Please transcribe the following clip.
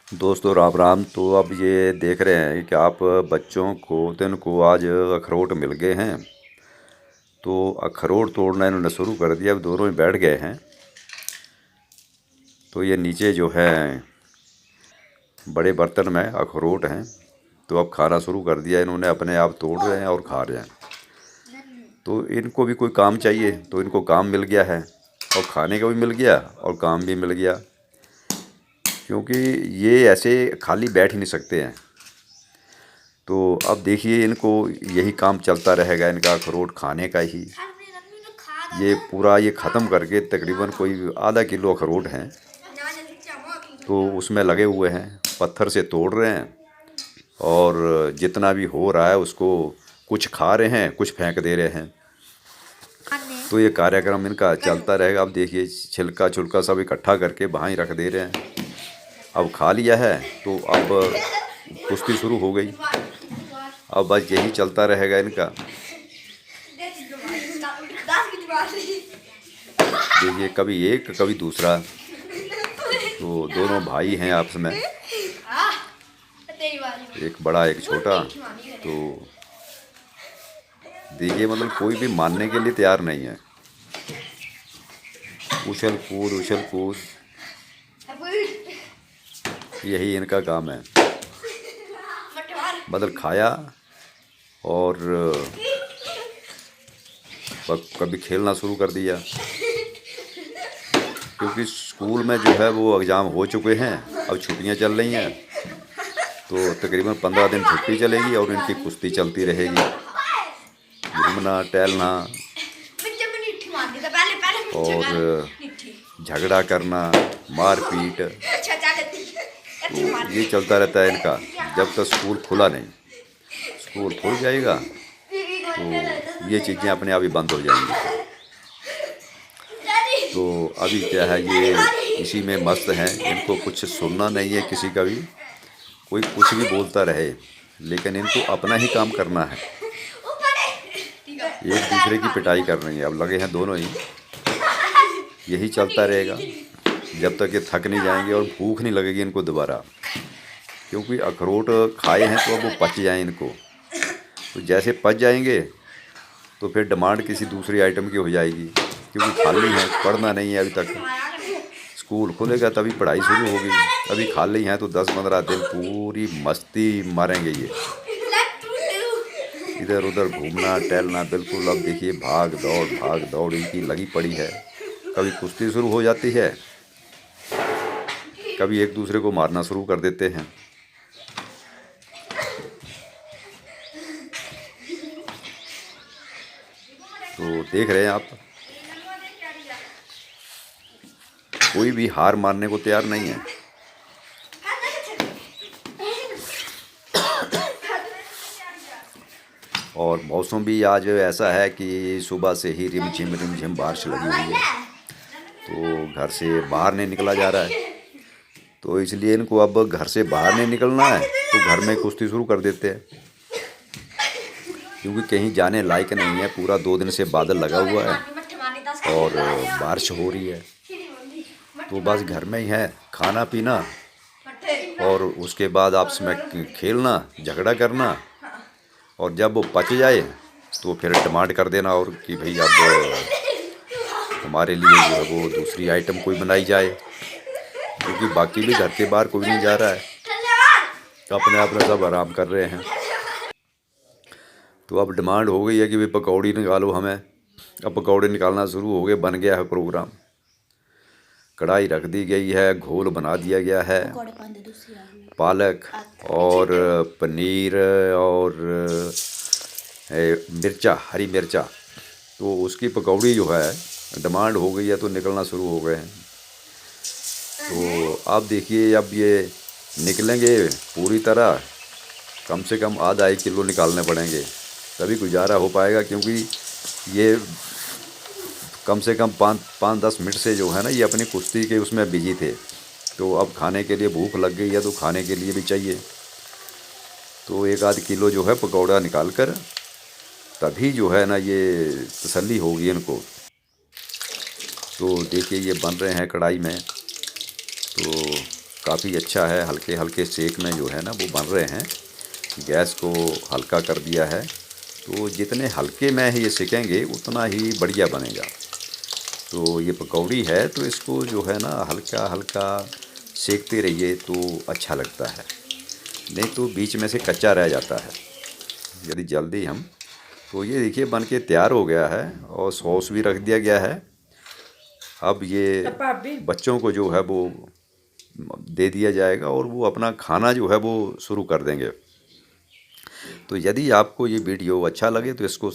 दोस्तों राम राम। तो अब ये देख रहे हैं कि आप बच्चों को तो इनको आज अखरोट मिल गए हैं, तो अखरोट तोड़ना इन्होंने शुरू कर दिया। अब दोनों ही बैठ गए हैं। तो ये नीचे जो है बड़े बर्तन में अखरोट हैं, तो अब खाना शुरू कर दिया इन्होंने। अपने आप तोड़ रहे हैं और खा रहे हैं। तो इनको भी कोई काम चाहिए, तो इनको काम मिल गया है और खाने का भी मिल गया और काम भी मिल गया, क्योंकि ये ऐसे खाली बैठ ही नहीं सकते हैं। तो अब देखिए इनको यही काम चलता रहेगा, इनका अखरोट खाने का ही। ये पूरा ये ख़त्म करके तकरीबन कोई आधा किलो अखरोट हैं, तो उसमें लगे हुए हैं, पत्थर से तोड़ रहे हैं और जितना भी हो रहा है उसको कुछ खा रहे हैं, कुछ फेंक दे रहे हैं। तो ये कार्यक्रम इनका चलता रहेगा। अब देखिए छिलका छुलका सब इकट्ठा करके वहाँ ही रख दे रहे हैं। अब खा लिया है तो अब कुश्ती शुरू हो गई। अब बस यही चलता रहेगा इनका। देखिए कभी एक कभी दूसरा, तो दोनों भाई हैं आपस में, एक बड़ा एक छोटा। तो देखिए मतलब कोई भी मानने के लिए तैयार नहीं है। उछल कूद यही इनका काम है। मतलब खाया और कभी खेलना शुरू कर दिया, क्योंकि स्कूल में जो है वो एग्ज़ाम हो चुके हैं, अब छुट्टियां चल रही हैं। तो तकरीबन 15 दिन छुट्टी चलेगी और इनकी कुश्ती चलती रहेगी, घूमना टहलना और झगड़ा करना, मारपीट, तो ये चलता रहता है इनका जब तक स्कूल खुला नहीं। स्कूल खुल जाएगा तो ये चीज़ें अपने आप ही बंद हो जाएंगी। तो अभी क्या है, ये इसी में मस्त हैं। इनको कुछ सुनना नहीं है किसी का भी, कोई कुछ भी बोलता रहे, लेकिन इनको अपना ही काम करना है। एक दूसरे की पिटाई कर रही है, अब लगे हैं दोनों ही। यही चलता रहेगा जब तक ये थक नहीं जाएंगे और भूख नहीं लगेगी इनको दोबारा, क्योंकि अखरोट खाए हैं तो अब वो पच जाएं इनको। तो जैसे पच जाएंगे तो फिर डिमांड किसी दूसरी आइटम की हो जाएगी, क्योंकि खाली हैं, पढ़ना नहीं है अभी तक। स्कूल खुलेगा तभी पढ़ाई शुरू होगी। अभी खाली हैं तो 10-15 दिन पूरी मस्ती मारेंगे ये, इधर उधर घूमना टहलना बिल्कुल। अब देखिए भाग दौड़ इनकी लगी पड़ी है। कभी कुश्ती शुरू हो जाती है, कभी एक दूसरे को मारना शुरू कर देते हैं। तो देख रहे हैं आप, कोई भी हार मानने को तैयार नहीं है। और मौसम भी आज ऐसा है कि सुबह से ही रिमझिम बारिश लगी हुई है, तो घर से बाहर नहीं निकला जा रहा है। तो इसलिए इनको अब घर से बाहर नहीं निकलना है, तो घर में कुश्ती शुरू कर देते हैं, क्योंकि कहीं जाने लायक नहीं है। पूरा 2 दिन से बादल लगा हुआ है और बारिश हो रही है, तो बस घर में ही है, खाना पीना और उसके बाद आपस में खेलना झगड़ा करना। और जब वो पच जाए तो फिर डिमांड कर देना और कि भाई अब हमारे लिए जो है वो दूसरी आइटम कोई बनाई जाए, क्योंकि बाकी भी घर के बाहर कोई नहीं जा रहा है, अपने आप में सब आराम कर रहे हैं। तो अब डिमांड हो गई है कि भाई पकौड़ी निकालो हमें। अब पकौड़े निकालना शुरू हो गए, बन गया है प्रोग्राम। कढ़ाई रख दी गई है, घोल बना दिया गया है, पालक और पनीर और मिर्चा, हरी मिर्चा। तो उसकी पकौड़ी जो है डिमांड हो गई है, तो निकलना शुरू हो गए हैं। तो आप देखिए अब ये निकलेंगे पूरी तरह, कम से कम आधा 1 किलो निकालने पड़ेंगे तभी गुजारा हो पाएगा, क्योंकि ये कम से कम 5-10 मिनट से जो है ना ये अपनी कुश्ती के उसमें बिजी थे। तो अब खाने के लिए भूख लग गई है, तो खाने के लिए भी चाहिए। तो 1-आध किलो जो है पकौड़ा निकाल कर तभी जो है ना ये तसल्ली होगी इनको। तो देखिए ये बन रहे हैं कढ़ाई में, तो काफ़ी अच्छा है, हल्के हल्के सेक में जो है ना वो बन रहे हैं। गैस को हल्का कर दिया है, तो जितने हल्के में ये सेकेंगे उतना ही बढ़िया बनेगा। तो ये पकौड़ी है तो इसको जो है ना हल्का हल्का सेकते रहिए तो अच्छा लगता है, नहीं तो बीच में से कच्चा रह जाता है यदि जल्दी हम। तो ये देखिए बन के तैयार हो गया है और सॉस भी रख दिया गया है। अब ये बच्चों को जो है वो दे दिया जाएगा और वो अपना खाना जो है वो शुरू कर देंगे। तो यदि आपको ये वीडियो अच्छा लगे तो इसको